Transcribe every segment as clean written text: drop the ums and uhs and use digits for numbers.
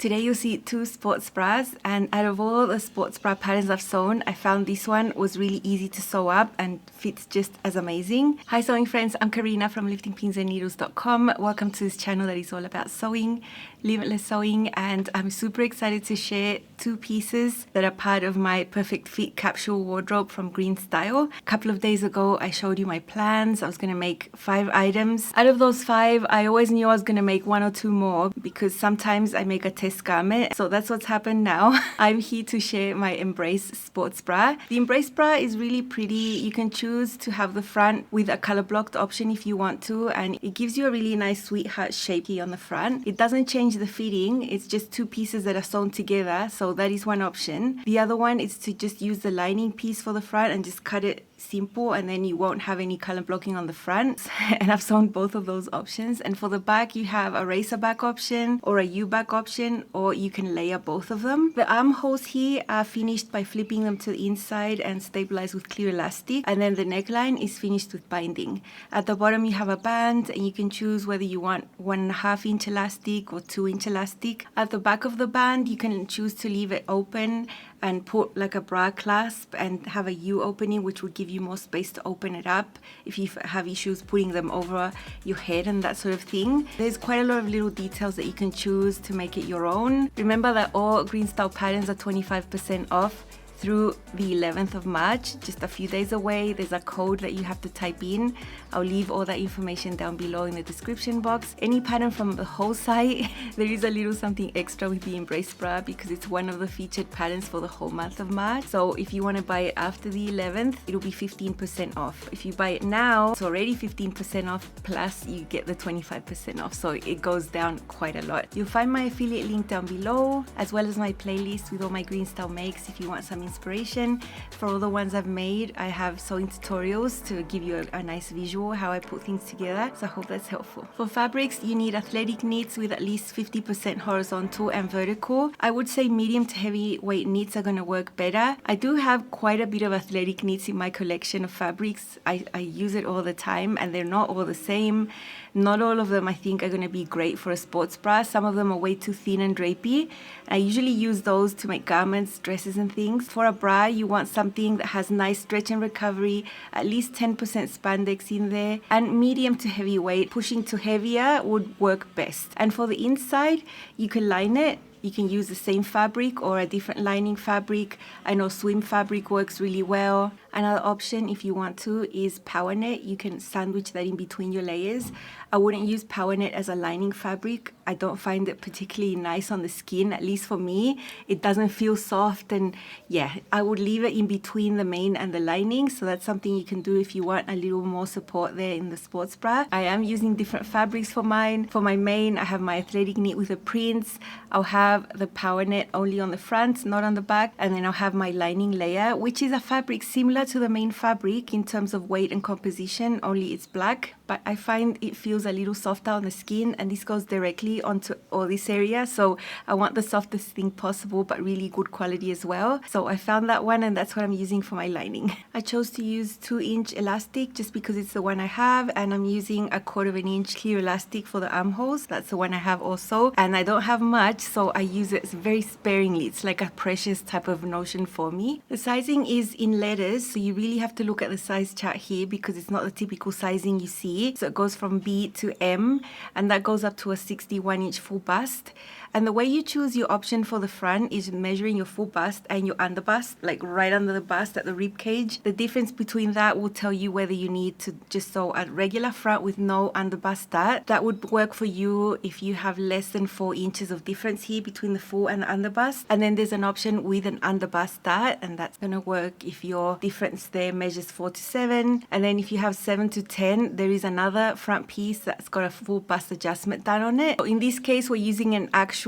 Today you'll see two sports bras, and out of all the sports bra patterns I've sewn, I found this one was really easy to sew up and fits just as amazing. Hi sewing friends, I'm Karina from liftingpinsandneedles.com. Welcome to this channel that is all about sewing, limitless sewing, and I'm super excited to share two pieces that are part of my perfect fit capsule wardrobe from GreenStyle. A couple of days ago I showed you my plans. I was going to make 5 items. Out of those 5, I always knew I was going to make 1 or 2 more because sometimes I make a test garment. So that's what's happened now. I'm here to share my Embrace sports bra. The Embrace bra is really pretty. You can choose to have the front with a color blocked option if you want to, and it gives you a really nice sweetheart shape here on the front. It doesn't change the fitting. It's just 2 pieces that are sewn together, so that is one option. The other one is to just use the lining piece for the front and just cut it simple, and then you won't have any color blocking on the front. And I've sewn both of those options. And for the back, you have a racer back option or a U-back option, or you can layer both of them. The armholes here are finished by flipping them to the inside and stabilized with clear elastic, and then the neckline is finished with binding. At the bottom you have a band, and you can choose whether you want 1.5 inch elastic or 2 inch elastic. At the back of the band you can choose to leave it open and put like a bra clasp and have a U opening, which would give you more space to open it up if you have issues putting them over your head and that sort of thing. There's quite a lot of little details that you can choose to make it your own. Remember that all GreenStyle patterns are 25% off through the 11th of March, just a few days away. There's a code that you have to type in. I'll leave all that information down below in the description box. Any pattern from the whole site, there is a little something extra with the Embrace bra because it's one of the featured patterns for the whole month of March. So if you want to buy it after the 11th, it'll be 15% off. If you buy it now, it's already 15% off, plus you get the 25% off. So it goes down quite a lot. You'll find my affiliate link down below, as well as my playlist with all my GreenStyle makes if you want some inspiration for all the ones I've made. I have sewing tutorials to give you a nice visual how I put things together, so I hope that's helpful. For fabrics, you need athletic knits with at least 50% horizontal and vertical. I would say medium to heavyweight knits are going to work better. I do have quite a bit of athletic knits in my collection of fabrics. I use it all the time, and they're not all the same. Not all of them I think are going to be great for a sports bra. Some of them are way too thin and drapey. I usually use those to make garments, dresses and things. For a bra, you want something that has nice stretch and recovery, at least 10% spandex in there, and medium to heavyweight. Pushing to heavier would work best. And for the inside, you can line it. You can use the same fabric or a different lining fabric. I know swim fabric works really well. Another option, if you want to, is power net. You can sandwich that in between your layers. I wouldn't use power net as a lining fabric. I don't find it particularly nice on the skin, at least for me. It doesn't feel soft, and yeah, I would leave it in between the main and the lining. So that's something you can do if you want a little more support there in the sports bra. I am using different fabrics for mine. For my main, I have my athletic knit with the prints. I'll have the power net only on the front, not on the back, and then I'll have my lining layer, which is a fabric similar to the main fabric in terms of weight and composition, only it's black, but I find it feels a little softer on the skin, and this goes directly onto all this area, so I want the softest thing possible but really good quality as well. So I found that one, and that's what I'm using for my lining. I chose to use 2-inch elastic just because it's the one I have, and I'm using a 1/4 inch clear elastic for the armholes. That's the one I have also, and I don't have much, so I use it very sparingly. It's like a precious type of notion for me. The sizing is in letters, so you really have to look at the size chart here because it's not the typical sizing you see. So it goes from B to M, and that goes up to a 61-inch full bust. And the way you choose your option for the front is measuring your full bust and your under bust, like right under the bust at the rib cage. The difference between that will tell you whether you need to just sew a regular front with no under bust dart. That would work for you if you have less than 4 inches of difference here between the full and the under bust. And then there's an option with an under bust dart, and that's going to work if your difference there measures 4 to 7. And then if you have 7 to 10, there is another front piece that's got a full bust adjustment done on it. So in this case, we're using an actual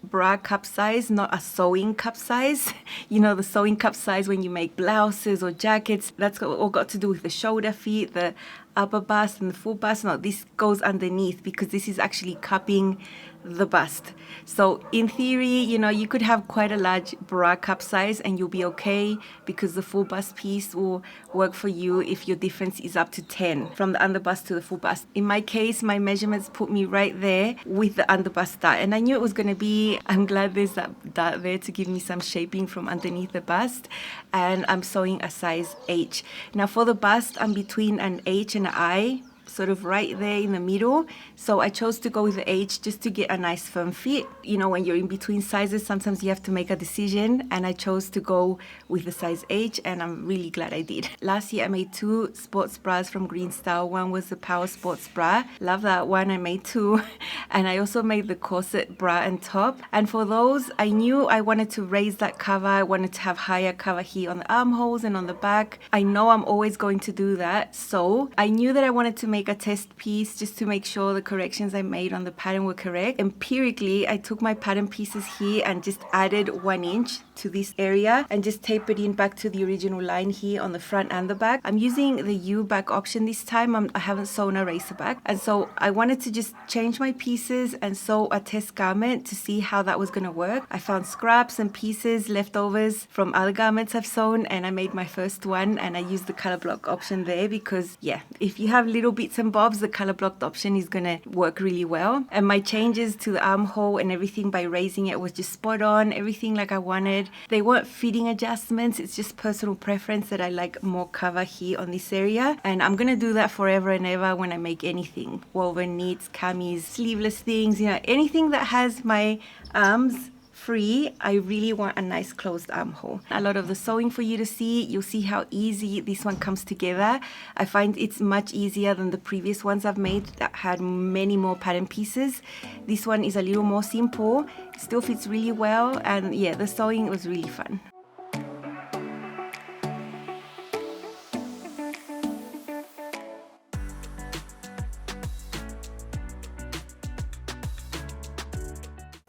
bra cup size, not a sewing cup size. You know, the sewing cup size when you make blouses or jackets, that's all got to do with the shoulder feet, the upper bust and the full bust. No, this goes underneath because this is actually cupping the bust. So in theory, you know, you could have quite a large bra cup size and you'll be okay, because the full bust piece will work for you if your difference is up to 10 from the underbust to the full bust. In my case, my measurements put me right there with the underbust dart, and I knew it was going to be. I'm glad there's that dart there to give me some shaping from underneath the bust. And I'm sewing a size H. Now for the bust, I'm between an H and an I, sort of right there in the middle. So I chose to go with the H just to get a nice firm fit. You know, when you're in between sizes, sometimes you have to make a decision, and I chose to go with the size H, and I'm really glad I did. Last year I made 2 sports bras from GreenStyle. One was the Power Sports bra. Love that one. I made 2. And I also made the corset bra and top. And for those, I knew I wanted to raise that cover. I wanted to have higher cover here on the armholes and on the back. I know I'm always going to do that. So I knew that I wanted to make a test piece just to make sure the corrections I made on the pattern were correct. Empirically, I took my pattern pieces here and just added 1 inch to this area and just tapered in back to the original line here on the front and the back. I'm using the U back option this time. I haven't sewn a racer back, and so I wanted to just change my pieces and sew a test garment to see how that was going to work. I found scraps and pieces, leftovers from other garments I've sewn, and I made my first one, and I used the color block option there because, yeah, if you have little bits and bobs, the color blocked option is going to work really well. And my changes to the armhole and everything by raising it was just spot on, everything like I wanted. They weren't fitting adjustments, it's just personal preference that I like more cover here on this area, and I'm gonna do that forever and ever when I make anything, woven knits, camis, sleeveless things, you know, anything that has my arms free. I really want a nice closed armhole. A lot of the sewing for you to see. You'll see how easy this one comes together. I find it's much easier than the previous ones I've made that had many more pattern pieces. This one is a little more simple, still fits really well, and yeah, the sewing was really fun.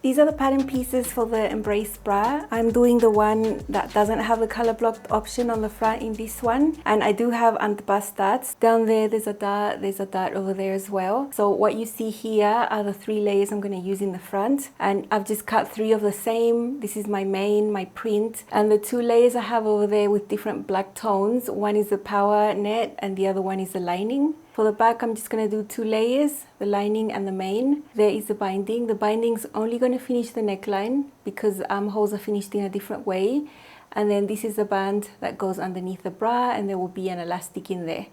These are the pattern pieces for the Embrace bra. I'm doing the one that doesn't have the color blocked option on the front in this one. And I do have underbust darts. Down there's a dart over there as well. So what you see here are the 3 layers I'm going to use in the front. And I've just cut 3 of the same. This is my main, my print. And the 2 layers I have over there with different black tones. One is the power net and the other one is the lining. For the back, I'm just going to do 2 layers, the lining and the main. There is the binding. The binding's only going to finish the neckline because the armholes are finished in a different way. And then this is the band that goes underneath the bra, and there will be an elastic in there.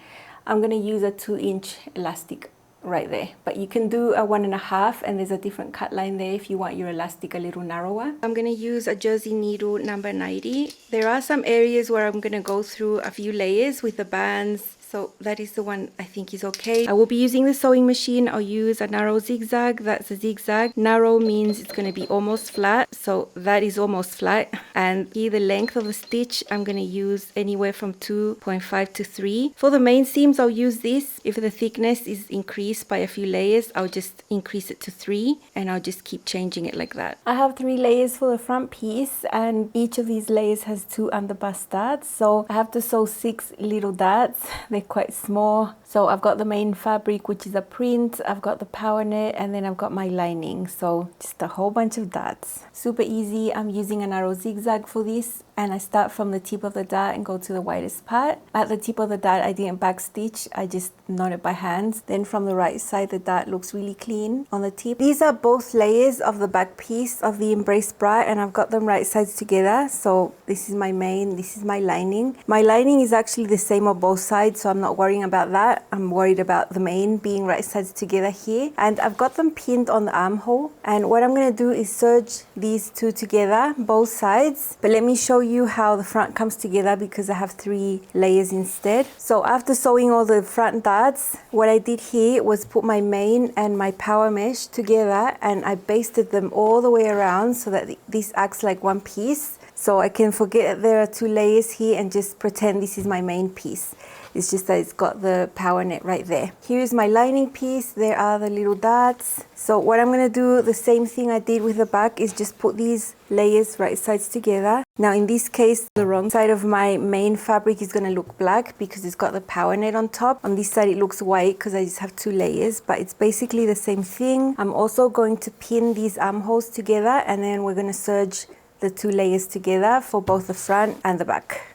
I'm going to use a 2-inch elastic right there, but you can do a 1.5, and there's a different cut line there if you want your elastic a little narrower. I'm going to use a jersey needle number 90. There are some areas where I'm going to go through a few layers with the bands. So that is the one I think is okay. I will be using the sewing machine. I'll use a narrow zigzag. That's a zigzag. Narrow means it's going to be almost flat. So that is almost flat. And here the length of the stitch, I'm going to use anywhere from 2.5 to 3. For the main seams, I'll use this. If the thickness is increased by a few layers, I'll just increase it to 3. And I'll just keep changing it like that. I have 3 layers for the front piece. And each of these layers has 2 underbust darts. So I have to sew 6 little darts. They're quite small. So I've got the main fabric, which is a print, I've got the power net, and then I've got my lining. So just a whole bunch of darts. Super easy. I'm using a narrow zigzag for this, and I start from the tip of the dart and go to the widest part. At the tip of the dart, I didn't back stitch, I just knotted by hand. Then from the right side, the dart looks really clean on the tip. These are both layers of the back piece of the Embrace bra, and I've got them right sides together. So this is my main, this is my lining. My lining is actually the same on both sides, so I'm not worrying about that. I'm worried about the main being right sides together here. And I've got them pinned on the armhole. And what I'm going to do is serge these 2 together, both sides. But let me show you how the front comes together because I have 3 layers instead. So after sewing all the front darts, what I did here was put my main and my power mesh together, and I basted them all the way around so that this acts like one piece. So I can forget there are 2 layers here and just pretend this is my main piece. It's just that it's got the power net right there. Here's my lining piece. There are the little darts. So what I'm going to do, the same thing I did with the back, is just put these layers right sides together. Now in this case, the wrong side of my main fabric is going to look black because it's got the power net on top. On this side it looks white because I just have 2 layers, but it's basically the same thing. I'm also going to pin these armholes together, and then we're going to serge the 2 layers together for both the front and the back.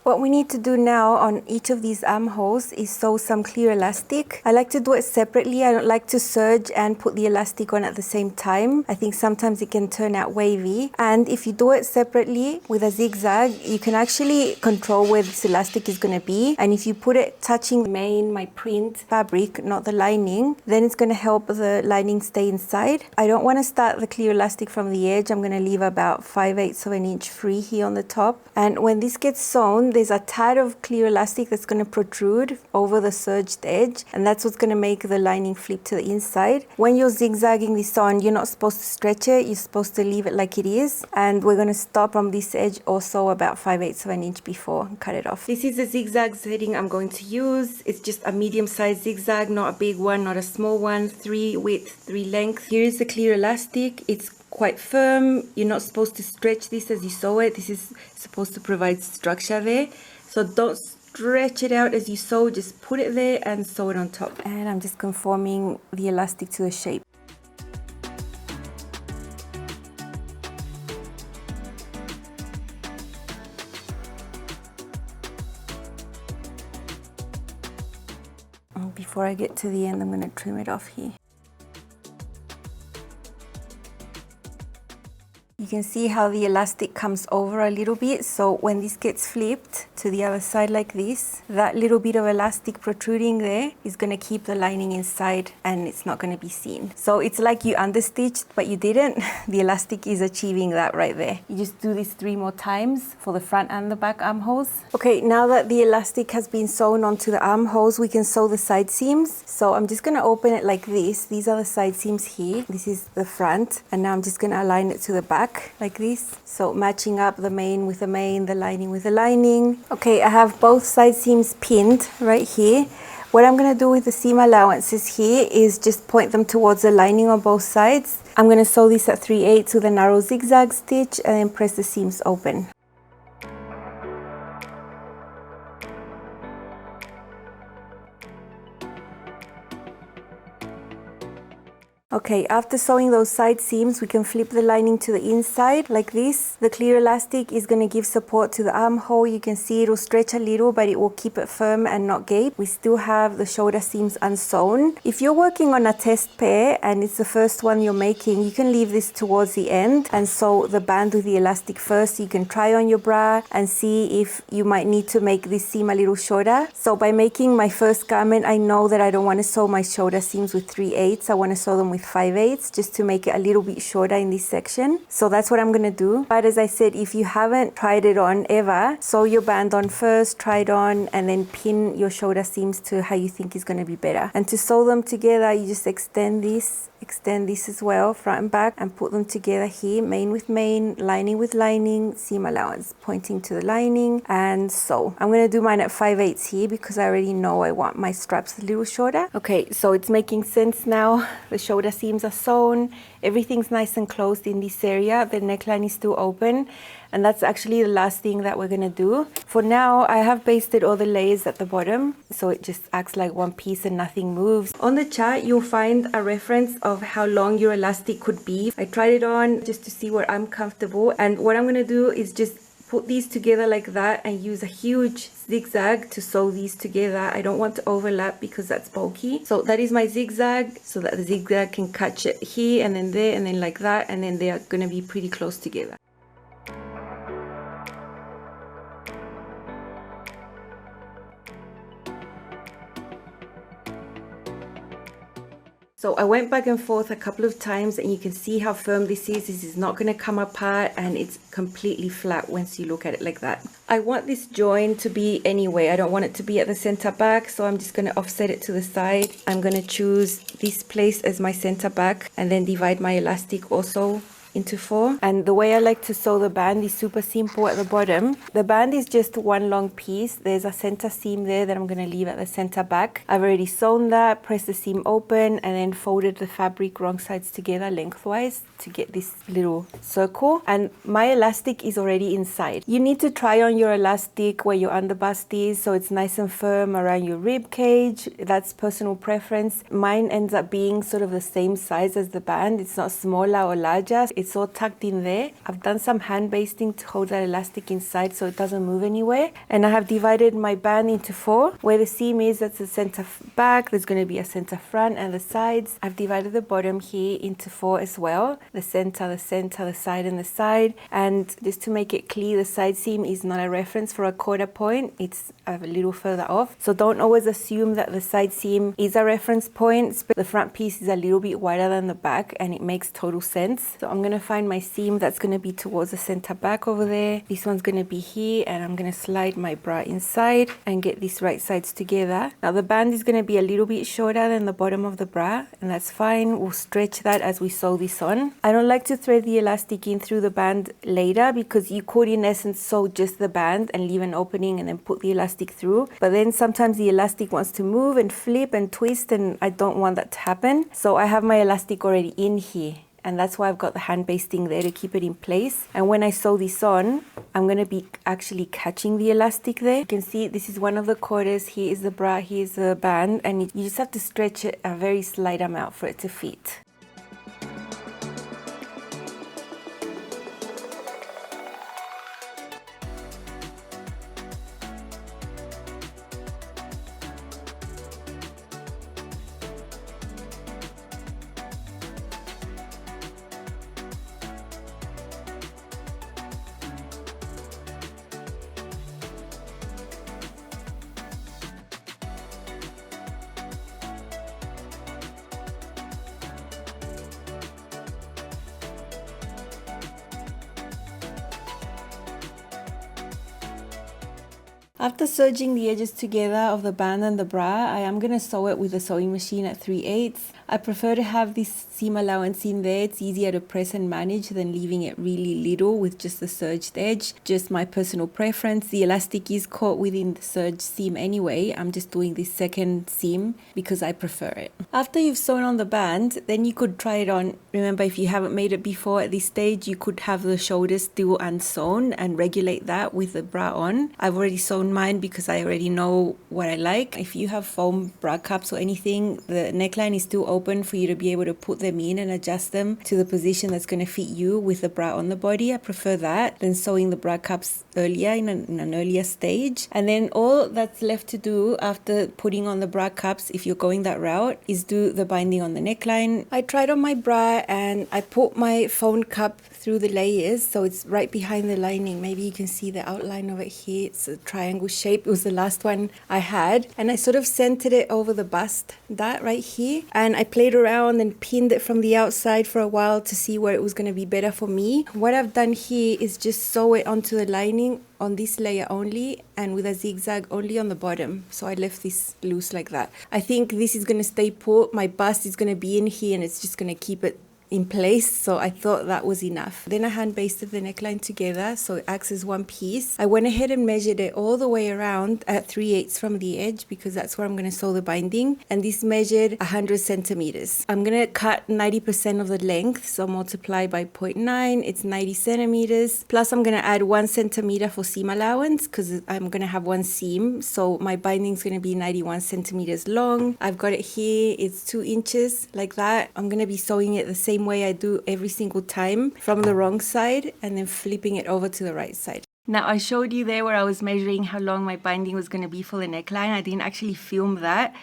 What we need to do now on each of these armholes is sew some clear elastic. I like to do it separately. I don't like to serge and put the elastic on at the same time. I think sometimes it can turn out wavy. And if you do it separately with a zigzag, you can actually control where this elastic is going to be. And if you put it touching my print fabric, not the lining, then it's going to help the lining stay inside. I don't want to start the clear elastic from the edge. I'm going to leave about 5/8 of an inch free here on the top. And when this gets sewn, there's a tad of clear elastic that's going to protrude over the serged edge, and that's what's going to make the lining flip to the inside. When you're zigzagging this on, you're not supposed to stretch it, you're supposed to leave it like it is. And we're going to stop on this edge also about 5/8 of an inch before and cut it off. This is the zigzag setting I'm going to use. It's just a medium-sized zigzag, not a big one, not a small one. 3 width, 3 length. Here is the clear elastic. It's quite firm. You're not supposed to stretch this as you sew it. This is supposed to provide structure there. So don't stretch it out as you sew. Just put it there and sew it on top. And I'm just conforming the elastic to the shape. And before I get to the end, I'm going to trim it off here. You can see how the elastic comes over a little bit, so when this gets flipped to the other side like this, that little bit of elastic protruding there is going to keep the lining inside and it's not going to be seen. So it's like you understitched but you didn't. The elastic is achieving that right there. You just do this 3 more times for the front and the back armholes. Okay, now that the elastic has been sewn onto the armholes, we can sew the side seams. So I'm just going to open it like this. These are the side seams here. This is the front, and now I'm just going to align it to the back like this. So matching up the main with the main, the lining with the lining. Okay, I have both side seams pinned right here. What I'm going to do with the seam allowances here is just point them towards the lining on both sides. I'm going to sew this at 3/8 with a narrow zigzag stitch and then press the seams open. Okay, after sewing those side seams, we can flip the lining to the inside like this. The clear elastic is going to give support to the armhole. You can see it will stretch a little, but it will keep it firm and not gape. We still have the shoulder seams unsewn. If you're working on a test pair and it's the first one you're making, you can leave this towards the end and sew the band with the elastic first. You can try on your bra and see if you might need to make this seam a little shorter. So by making my first garment, I know that I don't want to sew my shoulder seams with 3/8. I want to sew them with 5/8 just to make it a little bit shorter in this section. So that's what I'm going to do. But as I said, if you haven't tried it on ever, sew your band on first, try it on, and then pin your shoulder seams to how you think is going to be better. And to sew them together, you just extend this as well, front and back, and put them together here, main with main, lining with lining, seam allowance pointing to the lining, and sew. I'm going to do mine at 5/8 here because I already know I want my straps a little shorter. Okay, so it's making sense now. The shoulder the seams are sewn, everything's nice and closed in this area. The neckline is still open, and that's actually the last thing that we're gonna do. For now, I have basted all the layers at the bottom, so it just acts like one piece and nothing moves. On the chart, you'll find a reference of how long your elastic could be. I tried it on just to see where I'm comfortable, and what I'm gonna do is just put these together like that and use a huge zigzag to sew these together. I don't want to overlap because that's bulky. So that is my zigzag, so that the zigzag can catch it here and then there and then like that, and then they are going to be pretty close together. So I went back and forth a couple of times, and you can see how firm this is. This is not going to come apart, and it's completely flat once you look at it like that. I want this join to be anyway. I don't want it to be at the center back, so I'm just going to offset it to the side. I'm going to choose this place as my center back and then divide my elastic also into 4. And the way I like to sew the band is super simple at the bottom. The band is just one long piece. There's a center seam there that I'm going to leave at the center back. I've already sewn that, pressed the seam open, and then folded the fabric wrong sides together lengthwise to get this little circle. And my elastic is already inside. You need to try on your elastic where your underbust is so it's nice and firm around your rib cage. That's personal preference. Mine ends up being sort of the same size as the band. It's not smaller or larger. It's all tucked in there. I've done some hand basting to hold that elastic inside so it doesn't move anywhere. And I have divided my band into 4. Where the seam is, that's the center back. There's going to be a center front and the sides. I've divided the bottom here into 4 as well. The center, the side and the side. And just to make it clear, the side seam is not a reference for a quarter point. It's a little further off. So don't always assume that the side seam is a reference point. The front piece is a little bit wider than the back, and it makes total sense. So I'm going to find my seam that's going to be towards the center back over there. This one's going to be here, and I'm going to slide my bra inside and get these right sides together. Now the band is going to be a little bit shorter than the bottom of the bra, and that's fine. We'll stretch that as we sew this on. I don't like to thread the elastic in through the band later because you could in essence sew just the band and leave an opening and then put the elastic through. But then sometimes the elastic wants to move and flip and twist, and I don't want that to happen. So I have my elastic already in here. And that's why I've got the hand basting there to keep it in place. And when I sew this on, I'm going to be actually catching the elastic there. You can see this is one of the quarters. Here is the bra, here's the band. And you just have to stretch it a very slight amount for it to fit. After serging the edges together of the band and the bra, I am going to sew it with a sewing machine at 3/8. I prefer to have this seam allowance in there. It's easier to press and manage than leaving it really little with just the serged edge. Just my personal preference. The elastic is caught within the serged seam anyway. I'm just doing this second seam because I prefer it. After you've sewn on the band, then you could try it on. Remember, if you haven't made it before at this stage, you could have the shoulders still unsewn and regulate that with the bra on. I've already sewn mine because I already know what I like. If you have foam bra cups or anything, the neckline is still open for you to be able to put them in and adjust them to the position that's going to fit you with the bra on the body. I prefer that than sewing the bra cups earlier in an earlier stage. And then all that's left to do after putting on the bra cups, if you're going that route, is do the binding on the neckline. I tried on my bra and I put my phone cup through the layers so it's right behind the lining. Maybe you can see the outline of it here. It's a triangle shape. It was the last one I had, and I sort of centered it over the bust, that right here, and I played around and pinned it from the outside for a while to see where it was going to be better for me. What I've done here is just sew it onto the lining on this layer only and with a zigzag only on the bottom. So I left this loose like that. I think this is going to stay put. My bust is going to be in here and it's just going to keep it in place, so I thought that was enough. Then I hand basted the neckline together so it acts as one piece. I went ahead and measured it all the way around at 3/8 from the edge because that's where I'm going to sew the binding, and this measured 100 centimeters. I'm going to cut 90% of the length, so multiply by 0.9, it's 90 centimeters. Plus I'm going to add 1 centimeter for seam allowance because I'm going to have one seam, so my binding is going to be 91 centimeters long. I've got it here, it's 2 inches like that. I'm going to be sewing it the same way I do every single time, from the wrong side and then flipping it over to the right side. Now I showed you there where I was measuring how long my binding was going to be for the neckline. I didn't actually film that,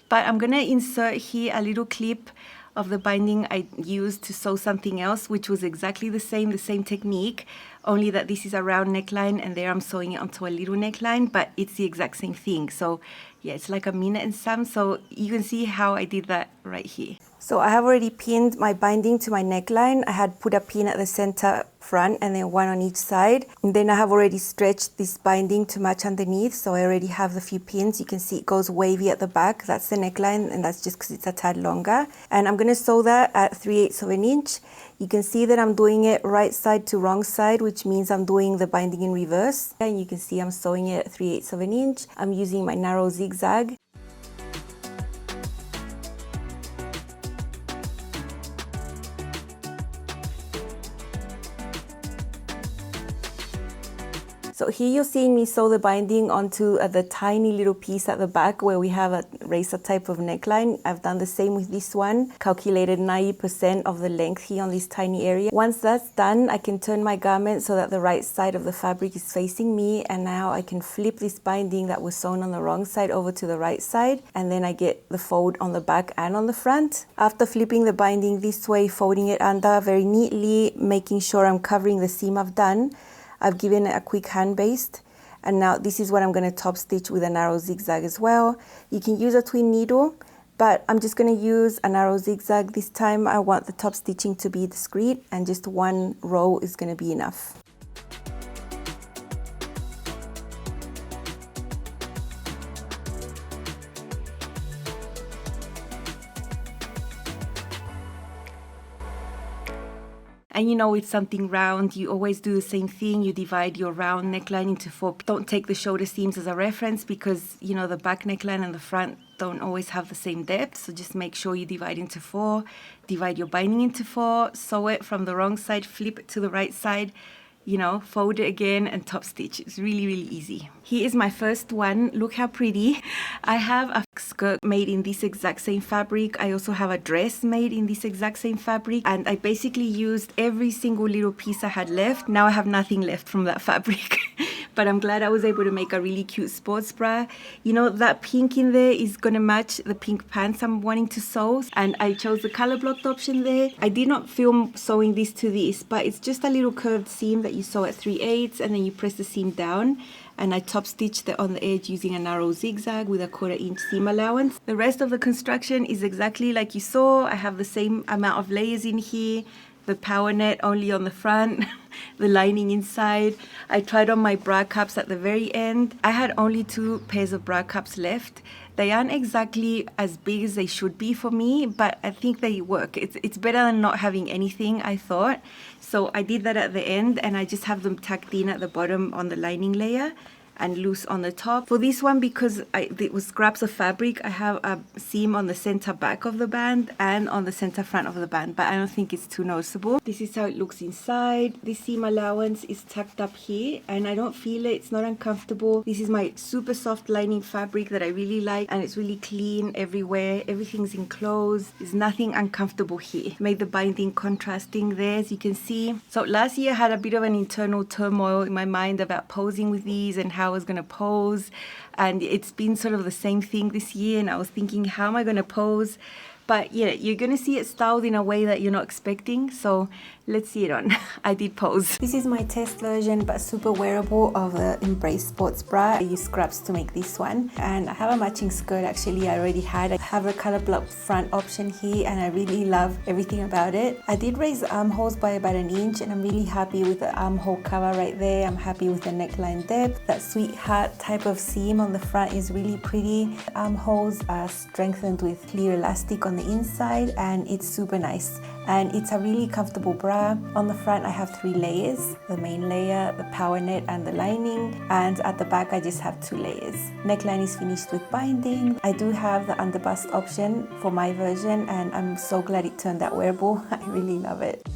but I'm going to insert here a little clip of the binding I used to sew something else, which was exactly the same technique, only that this is a round neckline and there I'm sewing it onto a little neckline, but it's the exact same thing. So yeah, it's like a minute and some, so you can see how I did that right here. So I have already pinned my binding to my neckline. I had put a pin at the center front and then one on each side. And then I have already stretched this binding to match underneath, so I already have the few pins. You can see it goes wavy at the back. That's the neckline, and that's just because it's a tad longer. And I'm going to sew that at 3/8 of an inch. You can see that I'm doing it right side to wrong side, which means I'm doing the binding in reverse. And you can see I'm sewing it at 3/8 of an inch. I'm using my narrow zigzag. So here you're seeing me sew the binding onto the tiny little piece at the back where we have a racer type of neckline. I've done the same with this one, calculated 90% of the length here on this tiny area. Once that's done, I can turn my garment so that the right side of the fabric is facing me, and now I can flip this binding that was sewn on the wrong side over to the right side, and then I get the fold on the back and on the front. After flipping the binding this way, folding it under very neatly, making sure I'm covering the seam I've done, I've given it a quick hand baste, and now this is what I'm going to top stitch with a narrow zigzag as well. You can use a twin needle, but I'm just going to use a narrow zigzag this time. I want the top stitching to be discreet, and just one row is going to be enough. And you know, with something round, you always do the same thing. You divide your round neckline into 4. Don't take the shoulder seams as a reference because, you know, the back neckline and the front don't always have the same depth. So just make sure you divide into 4. Divide your binding into 4. Sew it from the wrong side, flip it to the right side. You know, fold it again and top stitch. It's really, really easy. Here is my first one. Look how pretty. I have a skirt made in this exact same fabric. I also have a dress made in this exact same fabric, and I basically used every single little piece I had left. Now I have nothing left from that fabric. But I'm glad I was able to make a really cute sports bra. You know, that pink in there is going to match the pink pants I'm wanting to sew, and I chose the color blocked option there. I did not film sewing this to this, but it's just a little curved seam that you sew at 3/8, and then you press the seam down, and I top stitched it on the edge using a narrow zigzag with a 1/4 inch seam allowance. The rest of the construction is exactly like you saw. I have the same amount of layers in here. The power net only on the front, the lining inside. I tried on my bra cups at the very end. I had only 2 pairs of bra cups left. They aren't exactly as big as they should be for me, but I think they work. It's better than not having anything, I thought. So I did that at the end, and I just have them tucked in at the bottom on the lining layer and loose on the top. For this one, because it was scraps of fabric, I have a seam on the center back of the band and on the center front of the band, but I don't think it's too noticeable. This is how it looks inside. This seam allowance is tucked up here, and I don't feel it. It's not uncomfortable. This is my super soft lining fabric that I really like, and it's really clean everywhere. Everything's enclosed. There's nothing uncomfortable here. Made the binding contrasting there, as you can see. So last year I had a bit of an internal turmoil in my mind about posing with these and how I was going to pose, and it's been sort of the same thing this year, and I was thinking, how am I going to pose? But yeah, you're going to see it styled in a way that you're not expecting, so let's see it on. I did pose. This is my test version, but super wearable, of the Embrace sports bra. I use scraps to make this one, and I have a matching skirt actually I already had. I have a color block front option here, and I really love everything about it. I did raise the armholes by about 1 inch, and I'm really happy with the armhole cover right there. I'm happy with the neckline depth. That sweetheart type of seam on the front is really pretty. The armholes are strengthened with clear elastic on the the inside, and it's super nice. And it's a really comfortable bra. On the front I have 3 layers, the main layer, the power net and the lining, and at the back I just have 2 layers. Neckline is finished with binding. I do have the underbust option for my version, and I'm so glad it turned out wearable. I really love it.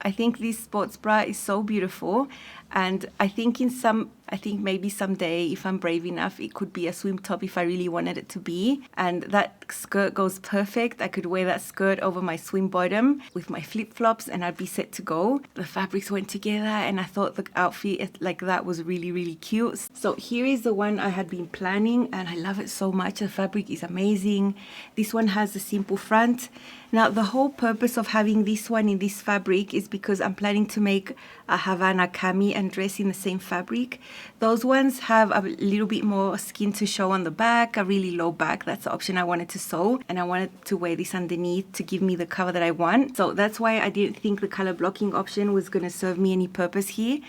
I think this sports bra is so beautiful, and I think maybe someday, if I'm brave enough, it could be a swim top if I really wanted it to be. And that skirt goes perfect. I could wear that skirt over my swim bottom with my flip-flops and I'd be set to go. The fabrics went together and I thought the outfit like that was really, really cute. So here is the one I had been planning, and I love it so much. The fabric is amazing. This one has a simple front. Now, the whole purpose of having this one in this fabric is because I'm planning to make a Havana cami and dress in the same fabric. Those ones have a little bit more skin to show on the back, a really low back. That's the option I wanted to sew, and I wanted to wear this underneath to give me the cover that I want. So that's why I didn't think the color blocking option was going to serve me any purpose here.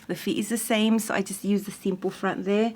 The fit is the same, so I just used the simple front there.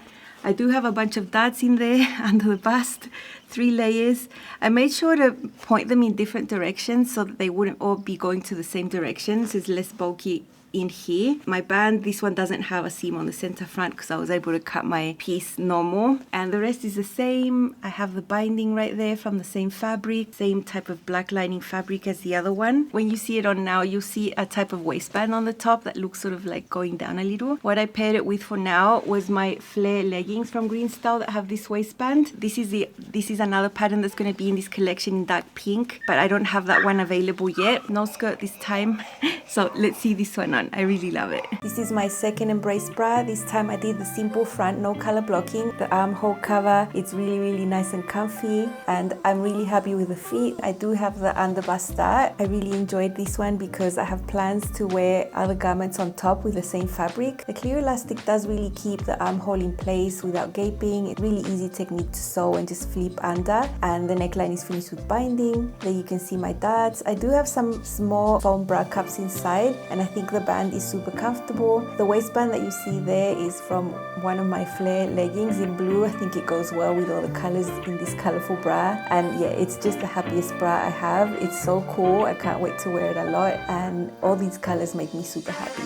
I do have a bunch of darts in there under the bust, 3 layers. I made sure to point them in different directions so that they wouldn't all be going to the same direction, so it's less bulky in here. My band, this one doesn't have a seam on the center front because I was able to cut my piece normal, and the rest is the same. I have the binding right there from the same fabric, same type of black lining fabric as the other one. When you see it on now, you'll see a type of waistband on the top that looks sort of like going down a little. What I paired it with for now was my flare leggings from GreenStyle that have this waistband. This is another pattern that's going to be in this collection in dark pink, but I don't have that one available yet. No skirt this time. So let's see this one on. I really love it. This is my second embrace bra. This time I did the simple front, no color blocking. The armhole cover, it's really, really nice and comfy, and I'm really happy with the fit. I do have the underbust dart. I really enjoyed this one because I have plans to wear other garments on top with the same fabric. The clear elastic does really keep the armhole in place without gaping. It's really easy technique to sew and just flip under, and the neckline is finished with binding. There you can see my darts. I do have some small foam bra cups inside, and I think the band is super comfortable. The waistband that you see there is from one of my flare leggings in blue. I think it goes well with all the colors in this colorful bra, and yeah, it's just the happiest bra I have. It's so cool. I can't wait to wear it a lot, and all these colors make me super happy.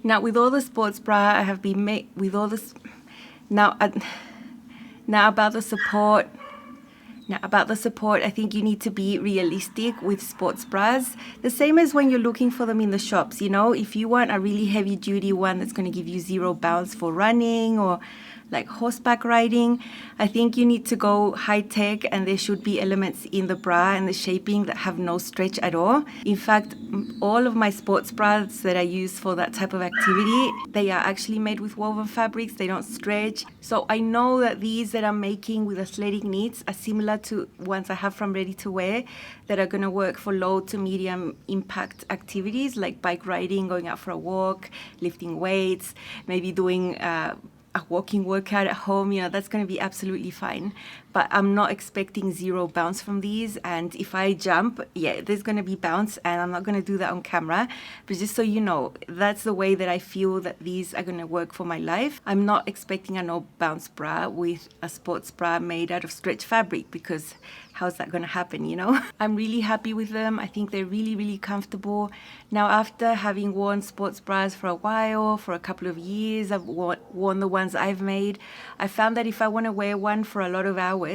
Now, with all the sports bra I have been made, with all this, now about the support. Now, about the support, I think you need to be realistic with sports bras. The same as when you're looking for them in the shops, you know, if you want a really heavy duty one that's going to give you 0 bounce for running or like horseback riding, I think you need to go high tech, and there should be elements in the bra and the shaping that have no stretch at all. In fact, all of my sports bras that I use for that type of activity, they are actually made with woven fabrics. They don't stretch. So I know that these that I'm making with athletic knits are similar to ones I have from ready to wear that are going to work for low to medium impact activities like bike riding, going out for a walk, lifting weights, maybe doing a walking workout at home. You know, that's going to be absolutely fine. But I'm not expecting 0 bounce from these, and if I jump, yeah, there's going to be bounce, and I'm not going to do that on camera. But just so you know, that's the way that I feel that these are going to work for my life. I'm not expecting a no bounce bra with a sports bra made out of stretch fabric, because how's that going to happen, you know? I'm really happy with them. I think they're really, really comfortable. Now, after having worn sports bras for a while, for a couple of years, I've worn the ones I've made, I found that if I want to wear one for a lot of hours,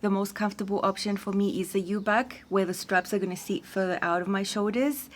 the most comfortable option for me is the U-back, where the straps are going to sit further out of my shoulders.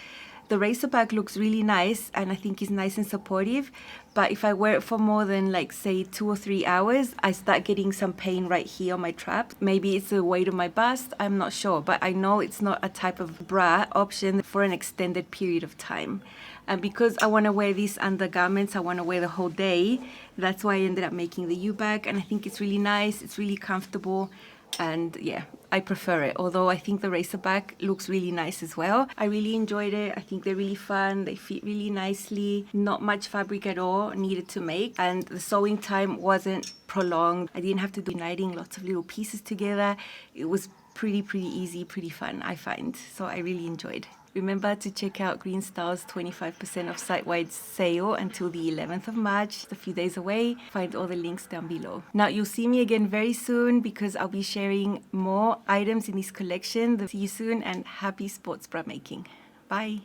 The racer back looks really nice and I think is nice and supportive, but if I wear it for more than like say 2 or 3 hours, I start getting some pain right here on my trap. Maybe it's the weight of my bust, I'm not sure, but I know it's not a type of bra option for an extended period of time. And because I want to wear these undergarments, I want to wear the whole day, that's why I ended up making the U-back, and I think it's really nice, it's really comfortable, and yeah, I prefer it. Although I think the racer back looks really nice as well. I really enjoyed it. I think they're really fun. They fit really nicely. Not much fabric at all needed to make. And the sewing time wasn't prolonged. I didn't have to do uniting lots of little pieces together. It was pretty easy, pretty fun, I find. So I really enjoyed. Remember to check out GreenStyle's 25% off site-wide sale until the 11th of March. It's a few days away. Find all the links down below. Now, you'll see me again very soon because I'll be sharing more items in this collection. See you soon and happy sports bra making. Bye.